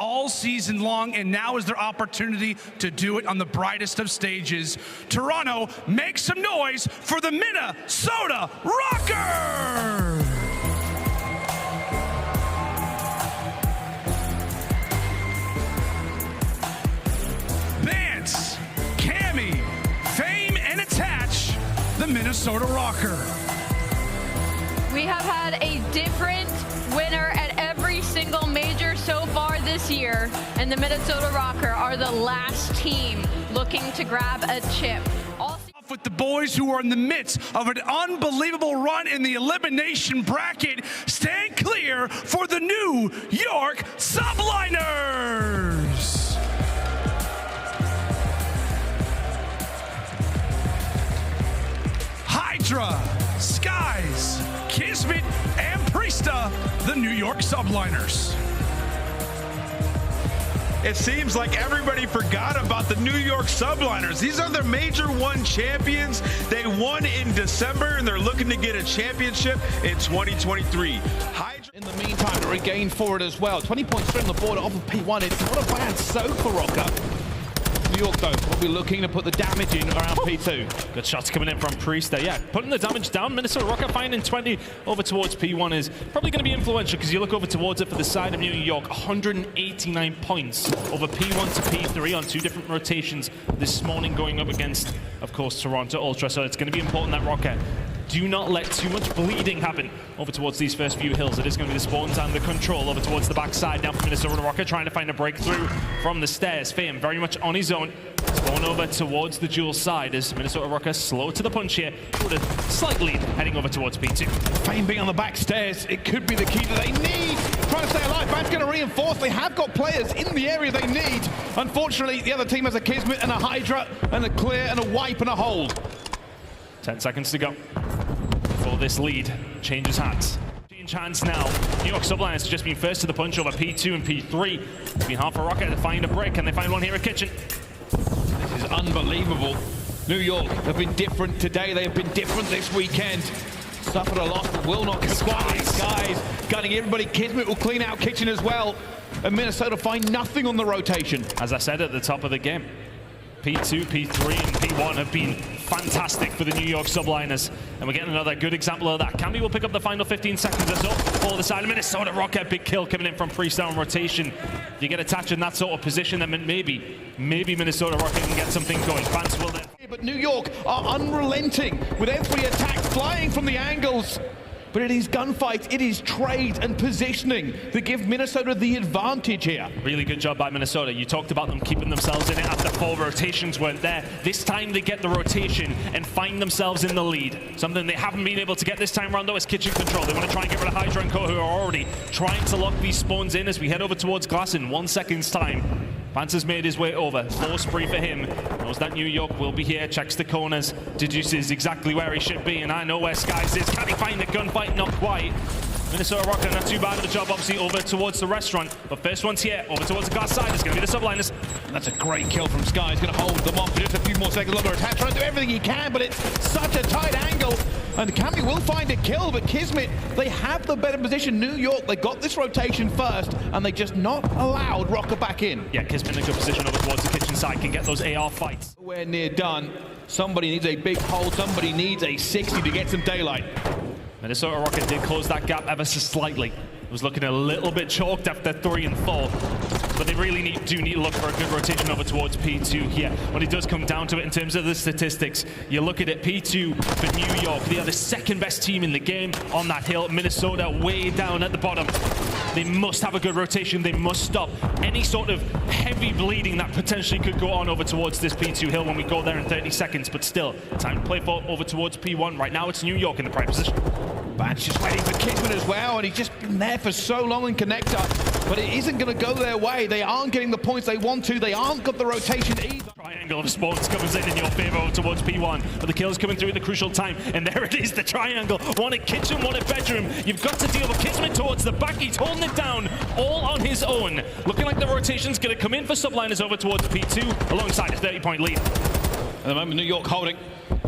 all season long, and now is their opportunity to do it on the brightest of stages. Toronto, make some noise for the Minnesota Rokkr! Vance, Cammy, Fame, and Attach, the Minnesota Rokkr. We have had a different winner at every single major so far this year, and the Minnesota Rokkr are the last team looking to grab a chip. With the boys who are in the midst of an unbelievable run in the elimination bracket, stand clear for the New York Subliners. Hydra, Skies, Kismet, and Priesta, the New York Subliners. It seems like everybody forgot about the New York Subliners. These are the Major 1 champions. They won in December, and they're looking to get a championship in 2023. In the meantime, to regain forward as well. 20 points straight on the board off of P1. It's not a bad soak for Rokkr. New York, though, will be looking to put the damage in around P2. Good shots coming in from Priesta. Yeah, putting the damage down. Minnesota Rokkr finding 20 over towards P1 is probably going to be influential because you look over towards it for the side of New York. 189 points over P1 to P3 on 2 different rotations this morning going up against, of course, Toronto Ultra. So it's going to be important that Rokkr do not let too much bleeding happen over towards these first few hills. It is going to be the spawns and the control over towards the backside now for Minnesota Rokkr, trying to find a breakthrough from the stairs. Fame very much on his own. Spawn over towards the dual side as Minnesota Rokkr slow to the punch here. With a slight lead heading over towards P2. Fame being on the back stairs, it could be the key that they need. Trying to stay alive. Band's going to reinforce. They have got players in the area they need. Unfortunately, the other team has a Kismet and a Hydra and a clear and a wipe and a hold. 10 seconds to go before this lead changes hands. Change hands now. New York Subliners has just been first to the punch over P2 and P3. It's been hard for Rokkr to find a break, and they find one here at Kitchen. This is unbelievable. New York have been different today. They have been different this weekend. Suffered a loss, but will not comply. Skies gunning everybody. Kismet will clean out Kitchen as well. And Minnesota find nothing on the rotation. As I said at the top of the game, P2, P3, and P1 have been fantastic for the New York Subliners. And we're getting another good example of that. Cammy will pick up the final 15 seconds or so for the side of Minnesota Rokkr. Big kill coming in from Priesta on rotation. If you get attached in that sort of position, then maybe Minnesota Rokkr can get something going. Fans will then. But New York are unrelenting with every attack flying from the angles. But it is gunfights, it is trades and positioning that give Minnesota the advantage here. Really good job by Minnesota. You talked about them keeping themselves in it after 4 rotations weren't there. This time they get the rotation and find themselves in the lead. Something they haven't been able to get this time around, though, is Kitchen control. They want to try and get rid of Hydra and Co, who are already trying to lock these spawns in as we head over towards Glass in 1 second's time. Vance has made his way over. 4 spree for him. Knows that New York will be here. Checks the corners. Deduces exactly where he should be. And I know where Skies is. Can he find the gunfight? Not quite. Minnesota Rokkr not too bad of a job, obviously, over towards the restaurant. But first one's here. Over towards the Glass side. It's going to be the Subliners. That's a great kill from Skies. Going to hold them off for just a few more seconds longer. Attach, trying to do everything he can, but it's such a tight angle. And Cammy will find a kill, but Kismet, they have the better position. New York, they got this rotation first, and they just not allowed Rokkr back in. Yeah, Kismet in a good position over towards the Kitchen side. Can get those AR fights. Nowhere near done. Somebody needs a big hold. Somebody needs a 60 to get some daylight. Minnesota Rokkr did close that gap ever so slightly. It was looking a little bit chalked after 3 and 4. But they really do need to look for a good rotation over towards P2 here. When it does come down to it in terms of the statistics, you look at it, P2 for New York. They are the 2nd best team in the game on that hill. Minnesota way down at the bottom. They must have a good rotation. They must stop any sort of heavy bleeding that potentially could go on over towards this P2 hill when we go there in 30 seconds. But still, time to play for over towards P1. Right now, it's New York in the prime position. Band's just waiting for Kismet as well, and he's just been there for so long in connector. But it isn't going to go their way. They aren't getting the points they want to. They aren't got the rotation either. Triangle of spawns comes in your favor over towards P1. But the kill's coming through at the crucial time. And there it is, the triangle. One at kitchen, one at bedroom. You've got to deal with Kismet towards the back. He's holding it down all on his own. Looking like the rotation's going to come in for Subliners over towards P2 alongside a 30-point lead. At the moment, New York holding,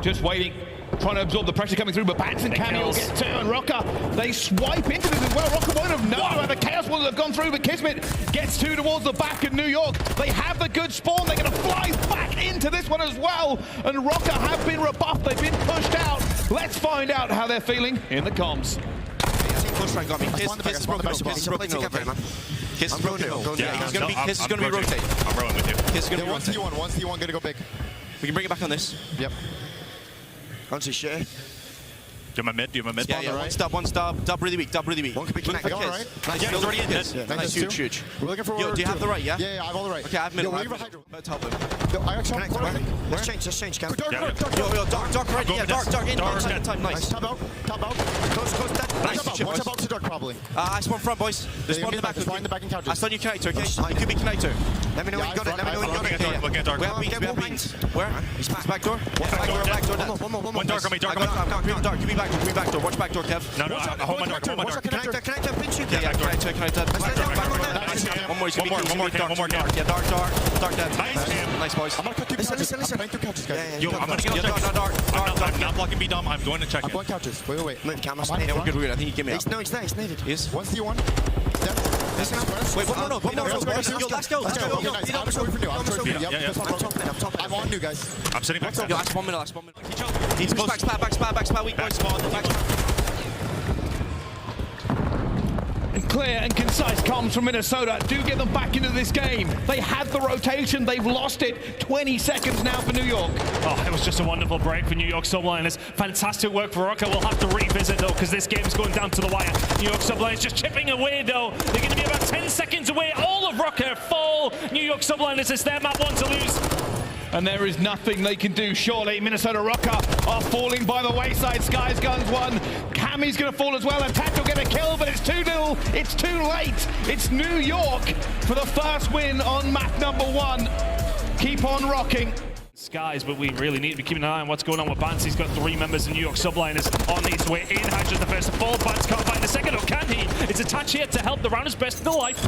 just waiting. trying to absorb the pressure coming through, but Bance and Cammy will get two, and Rokkr, they swipe into this as well. Rokkr won't have known about the chaos ones that have gone through, but Kismet gets two towards the back of New York. They have the good spawn, they're going to fly back into this one as well, and Rokkr have been rebuffed, they've been pushed out. Let's find out how they're feeling in the comms. Kiss is broken. Kiss is broken. Kiss is going to be rotated. I'm rolling with you. Kiss is going to be rotated. One C1 going to go big. We can bring it back on this. Yep. Onto share. Do you have my mid? Do you have my mid? Yeah, right. one stop. Dub really weak. One can be connected. Look for Right. Nice. Yeah, he's already in this. Yeah, nice, huge. We're looking for. Yo, do you have the right? Yeah. Yeah, I have all the right. Okay, I have middle. Yo, Let's help him. Yo, I actually Connect, have right? Let's change, Cam. Yo, dark right. Yeah, dark in. Time. Nice. Top out. Close. Watch out to dark, probably. I spawn front, boys. They spawn in the back. Spawn in the back and counters. I stun you connector, okay? It could be connector. Let me know when you got it. Look at dark. We have beans. Where? He's back door. Back door. One dark on me. I'm dark. Give me back door. Watch back door, Kev. No, hold my dark. Connector, pinch you. Yeah, connector. One more. Yeah, dark dead. Nice, boys. I'm gonna cut two couches. Listen. I'm two couches, guys. Yo, I'm gonna get dark. I'm not blocking B Dom. I'm going to check I'm it. going couches. Wait. Move, Cam. Yeah, we're good. I think you give me up. No, it's needed. Yes. One C1. Listen up. Wait, one more. Let's go. I'm sorry for new. Yeah. I'm on new, guys. I'm sitting back. Yo, last 1 minute. He's back spot, weak boys. And clear and concise comms from Minnesota do get them back into this game. They had the rotation, they've lost it. 20 seconds now for New York. Oh, it was just a wonderful break for New York Subliners. Fantastic work for Rokkr. We'll have to revisit, though, because this game's going down to the wire. New York Subliners just chipping away, though. They're going to be about 10 seconds away. All of Rokkr full. New York Subliners, it's their map one to lose. And there is nothing they can do, surely. Minnesota Rokkr are falling by the wayside. Sky's Guns won. Cammy's going to fall as well. Attack will get a kill, but it's 2-0. It's too late. It's New York for the first win on map number 1. Keep on rocking. Skies, but we really need to be keeping an eye on what's going on with Bance. He's got 3 members of New York Subliners on his way in. Hydra's the first to fall. Bance can't find the second, or can he? It's Attach here to help the round his best in the life.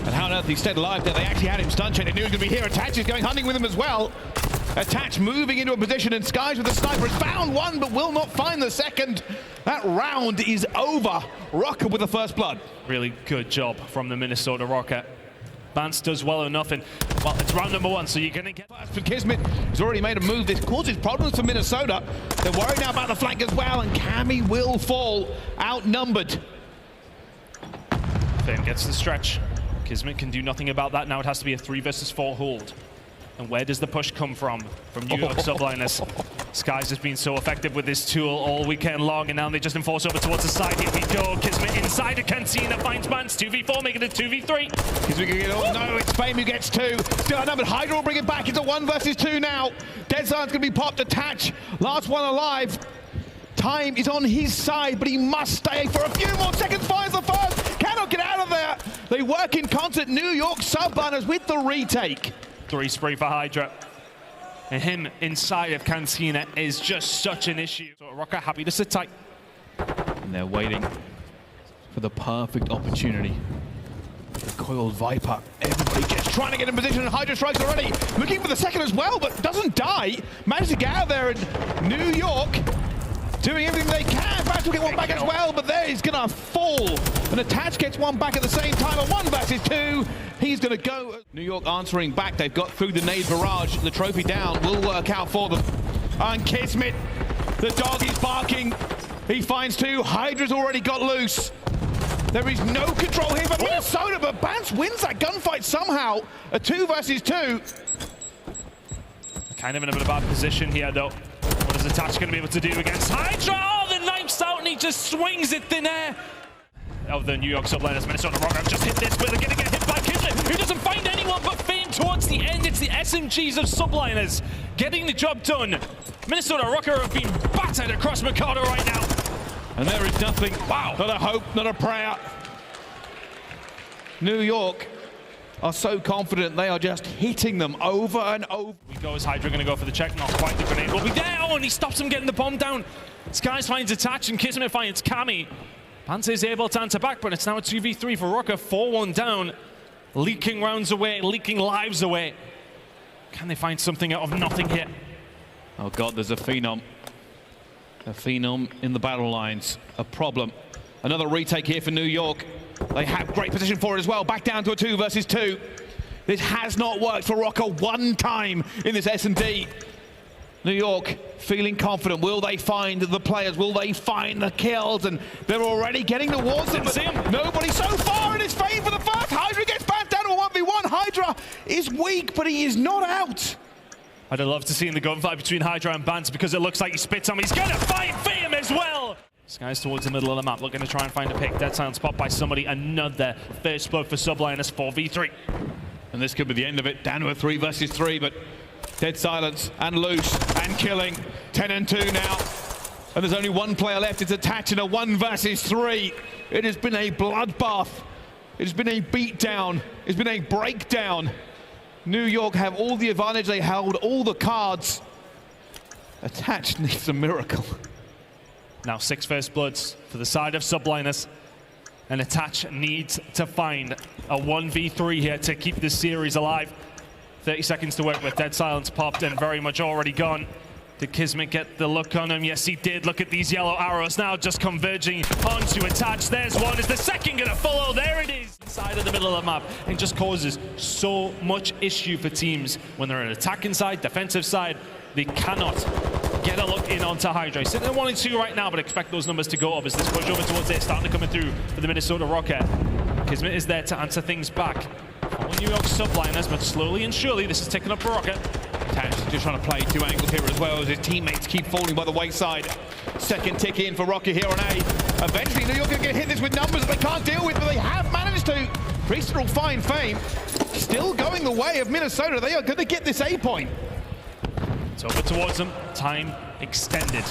And how on earth he stayed alive there? They actually had him stun chained. They knew he was going to be here. Attach is going hunting with him as well. Attach moving into a position, and Skies with the sniper has found one, but will not find the second. That round is over. Rokkr with the first blood. Really good job from the Minnesota Rokkr. Bance does well enough, and well, it's round number 1, so you're going to get... For Kismet, he's already made a move. This causes problems for Minnesota. They're worried now about the flank as well, and Cammy will fall outnumbered. Finn gets the stretch. Kismet can do nothing about that. Now it has to be a 3 versus 4 hold. And where does the push come from? From New York Subliners. Skies has been so effective with this tool all weekend long, and now they just enforce over towards the side. Here we go. Kismet inside to Cantina, finds Bance. 2v4, making it 2v3. Kismet can get all. No, it's Fame who gets 2. Still outnumbered. Hydra will bring it back. It's a 1 versus 2 now. Dead Zine's going to be popped. Attach. Last one alive. Time is on his side, but he must stay for a few more seconds. Finds the first. Cannot get out of there. They work in concert. New York Subliners with the retake. 3 spree for Hydra. And him inside of Cantina is just such an issue. So Rokkr happy to sit tight. And they're waiting for the perfect opportunity. The coiled Viper. Everybody just trying to get in position, and Hydra strikes already. Looking for the second as well, but doesn't die. Managed to get out there, and New York doing everything they can. Bats will get one back as well, but there he's gonna fall. And Attach gets one back at the same time. A 1 versus 2. He's gonna go. New York answering back. They've got through the nade barrage. The trophy down will work out for them. And Kismet, the dog is barking. He finds 2. Hydra's already got loose. There is no control here for Minnesota, but Bance wins that gunfight somehow. A 2 versus 2. Kind of in a bit of a bad position here, though. What is Attach going to be able to do against Hydra? Oh, the knife's out, and he just swings it thin air. Of the New York Subliners, Minnesota Rokkr have just hit this, but they're going to get hit by Kismet, who doesn't find anyone but Fame towards the end. It's the SMGs of Subliners getting the job done. Minnesota Rokkr have been battered across Mikado right now. And there is nothing. Wow. Not a hope, not a prayer. New York are so confident they are just hitting them over and over. We go as Hydra going to go for the check, not quite. The grenade will be there. Oh, and he stops him getting the bomb down. Skies finds Attach, and Kismet finds Cammy. Bance is able to answer back, but it's now a 2v3 for Rokkr. 4-1 down. Leaking rounds away, leaking lives away. Can they find something out of nothing here? Oh God, there's a Phenom. A phenom in the battle lines, a problem. Another retake here for New York. They have great position for it as well. Back down to a 2 versus 2. This has not worked for Rokkr one time in this S&D. New York feeling confident. Will they find the players? Will they find the kills? And they're already getting towards them. Nobody so far, and it's Faze for the first. Hydra gets back down to a 1v1. Hydra is weak, but he is not out. I'd love to see in the gunfight between Hydra and Bance because it looks like he spits on him. He's going to fight Fame as well. Sky's towards the middle of the map, looking to try and find a pick. Dead silent spot by somebody. Another first blood for Subliners, 4v3. And this could be the end of it. Down to a 3 versus 3, but Dead Silence and Loose and killing. 10 and 2 now. And there's only one player left. It's Attach in a 1 versus 3. It has been a bloodbath. It's been a beatdown. It's been a breakdown. New York have all the advantage. They held all the cards. Attach needs a miracle. Now 6 first bloods for the side of Subliners. And Attach needs to find a 1v3 here to keep this series alive. 30 seconds to work with. Dead Silence popped and very much already gone. Did Kismet get the look on him? Yes, he did. Look at these yellow arrows now just converging onto Attach. There's one. Is the second going to follow? There it is. Inside of the middle of the map. It just causes so much issue for teams when they're an attacking side, defensive side. They cannot get a look in onto Hydra. He's sitting at 1 and 2 right now, but expect those numbers to go up as this push over towards it, starting to come through for the Minnesota Rokkr. Kismet is there to answer things back. New York Subliners, but slowly and surely this is ticking up for Rokkr. Attach just trying to play 2 angles here as well as his teammates keep falling by the wayside. Second tick in for Rokkr here on A. Eventually New York are going to hit this with numbers that they can't deal with, but they have managed to. Priester will find Fame. Still going the way of Minnesota. They are going to get this A point. It's over towards them. Time extended.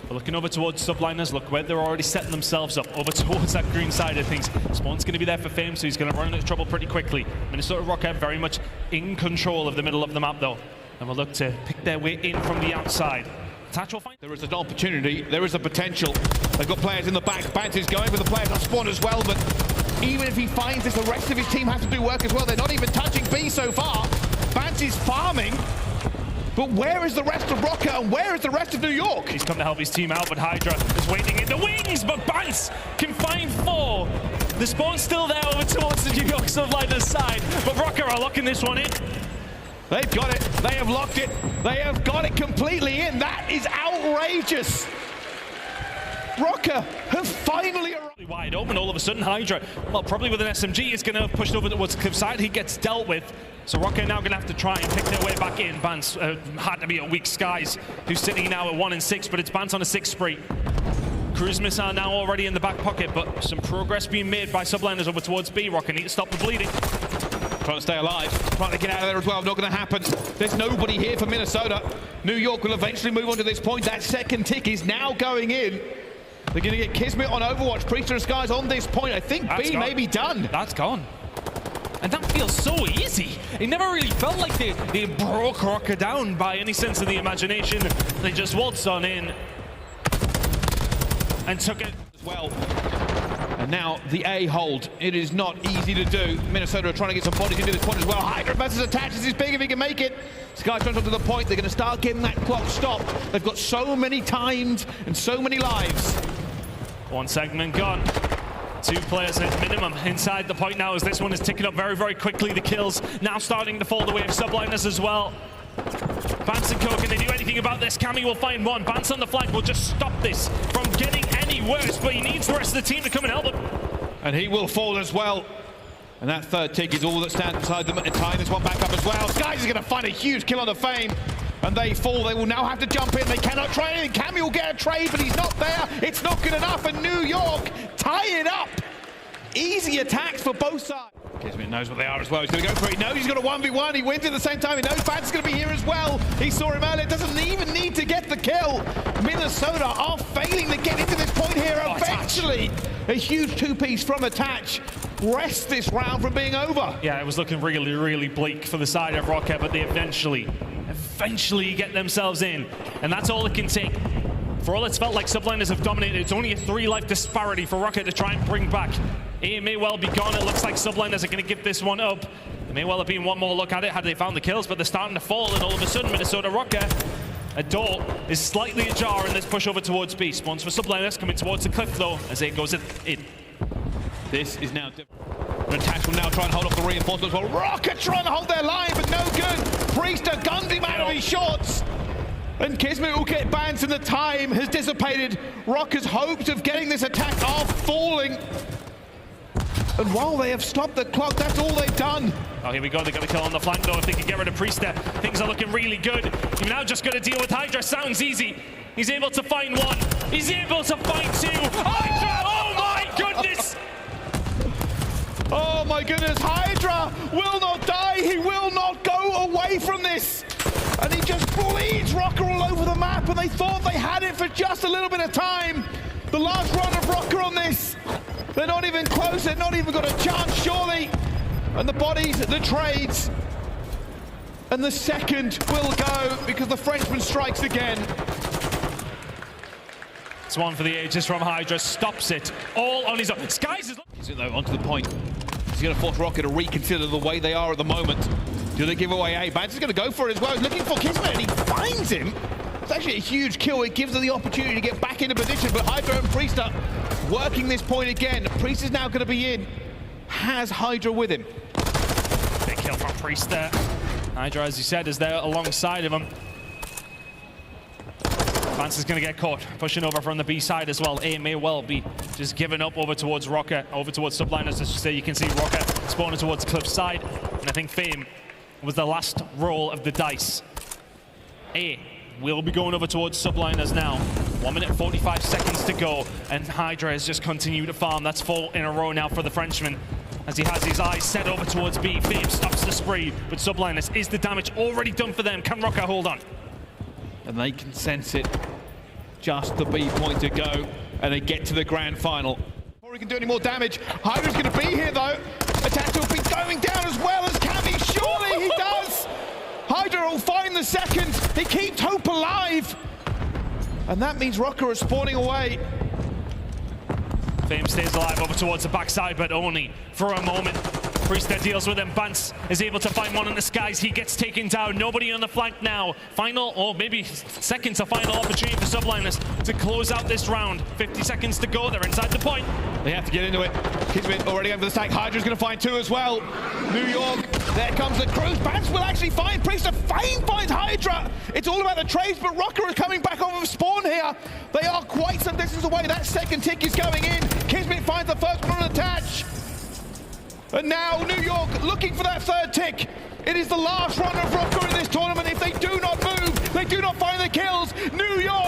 We're looking over towards Subliners. Look where they're already setting themselves up over towards that green side of things. Spawn's going to be there for Fame, so he's going to run into trouble pretty quickly. Minnesota Rokkr very much in control of the middle of the map, though. And we'll look to pick their way in from the outside. Attach will find. There is an opportunity. There is a potential. They've got players in the back. Bance is going for the players on Spawn as well, but even if he finds this, the rest of his team has to do work as well. They're not even touching B so far. Bance is farming. But where is the rest of Rokkr and where is the rest of New York? He's come to help his team out, but Hydra is waiting in the wings, but Bance can find 4. The spawn's still there over towards the New York Subliners side, but Rokkr are locking this one in. They've got it. They have locked it. They have got it completely in. That is outrageous. Rokkr have finally arrived. Wide open all of a sudden. Hydra, well, probably with an SMG, is going to push over towards the cliff side. He gets dealt with. So Rokkr now going to have to try and pick their way back in. Bance had to be a weak Skies, who's sitting now at 1 and 6, but it's Bance on a 6 spree. Cruise missile now already in the back pocket, but some progress being made by Subliners over towards B. Rokkr need to stop the bleeding. Trying to stay alive, trying to get out of there as well. Not going to happen. There's nobody here for Minnesota. New York will eventually move on to this point. That second tick is now going in. They're going to get Kismet on Overwatch. Priester and Skies on this point. I think B may be done. That's gone. And that feels so easy. It never really felt like they broke Rokkr down by any sense of the imagination. They just waltzed on in and took it as well. And now the A hold. It is not easy to do. Minnesota are trying to get some bodies into this point as well. Hydra versus Attach. This is big if he can make it. Sky turns onto the point. They're going to start getting that clock stopped. They've got so many times and so many lives. 1 segment gone. 2 players at minimum inside the point now as this one is ticking up very, very quickly. The kills now starting to fall the way of Subliners as well. Bance and Co, can they do anything about this? Cammy will find 1. Bance on the flank will just stop this from getting any worse, but he needs the rest of the team to come and help him. And he will fall as well. And that third tick is all that stands beside them and tying this one back up as well. Skies is going to find a huge kill on the Fame. And they fall. They will now have to jump in. They cannot try anything. Cammy will get a trade, but he's not there. It's not good enough. And New York tie it up. Easy attacks for both sides. Kismet knows what they are as well. He's going to go for it. He knows he's got a 1v1. He wins at the same time. He knows Bance is going to be here as well. He saw him earlier. Doesn't even need to get the kill. Minnesota are failing to get into this point here. Eventually, a huge 2-piece from Attach rests this round from being over. Yeah, it was looking really, really bleak for the side of Rokkr, but they eventually get themselves in. And that's all it can take. For all it's felt like Subliners have dominated, it's only a 3-life disparity for Rokkr to try and bring back. A may well be gone. It looks like Subliners are going to give this one up. There may well have been one more look at it had they found the kills, but they're starting to fall, and all of a sudden Minnesota Rokkr A door is slightly ajar in this push over towards B. Spawns for Subliners coming towards the cliff though as it goes in. This is now different. Attach will now try and hold off the reinforcements while Rokkr trying to hold their line, but no good. Priester guns him out of his shots. And Kismet will get banned, and the time has dissipated. Rokkr's hopes of getting this attack are falling. And while they have stopped the clock, that's all they've done. Oh, here we go. They got a kill on the flank, though. If they can get rid of Priester, things are looking really good. You've now just got to deal with Hydra. Sounds easy. He's able to find one. He's able to find two. Hydra! Oh, my goodness! Oh, my goodness. Hydra will not die. He will not go away from this. And he just bleeds Rokkr all over the map, and they thought they had it for just a little bit of time. The last run of Rokkr on this. They're not even close, they've not even got a chance, surely. And the bodies, the trades. And the second will go because the Frenchman strikes again. It's one for the ages from Hydra, stops it all on his own. Skies is though onto the point. He's going to force Rokkr to reconsider the way they are at the moment. Do they give away A? Bans is going to go for it as well. He's looking for Kismet and he finds him. It's actually a huge kill. It gives them the opportunity to get back into position, but Hydra and Priester working this point again. Priest is now going to be in. Has Hydra with him. Big kill from Priester. Hydra, as you said, is there alongside of him. Vance is going to get caught, pushing over from the B side as well. A may well be just giving up over towards Rokkr, over towards Subliners, as you say. You can see Rokkr spawning towards Cliff side, and I think Fame was the last roll of the dice. A will be going over towards Subliners now. 1 minute 45 seconds to go, and Hydra has just continued to farm. That's 4 in a row now for the Frenchman, as he has his eyes set over towards B. Fame stops the spree, but Subliners, is the damage already done for them? Can Rokkr hold on? And they can sense it. Just the B point to go, and they get to the grand final. Before he can do any more damage, Hydra's going to be here though. Attack will be going down as well as Cammy. Surely he does. Hydra will find the second. He keeps hope alive. And that means Rokkr is spawning away. Fame stays alive over towards the backside, but only for a moment. Priester deals with him. Bance is able to find one in the skies. He gets taken down. Nobody on the flank now. Final, or maybe second to final opportunity for Subliners to close out this round. 50 seconds to go. They're inside the point. They have to get into it. Kismet already over the stack. Hydra's going to find two as well. New York, there comes the cruise. Bance will actually find Priester. Fame finds Hydra. It's all about the trades, but Rokkr is coming back off of spawn here. They are quite some distance away. That second tick is going in. Kismet finds the first one on attach. And now New York looking for that third tick. It is the last run of Rokkr in this tournament. If they do not move, they do not find the kills. New York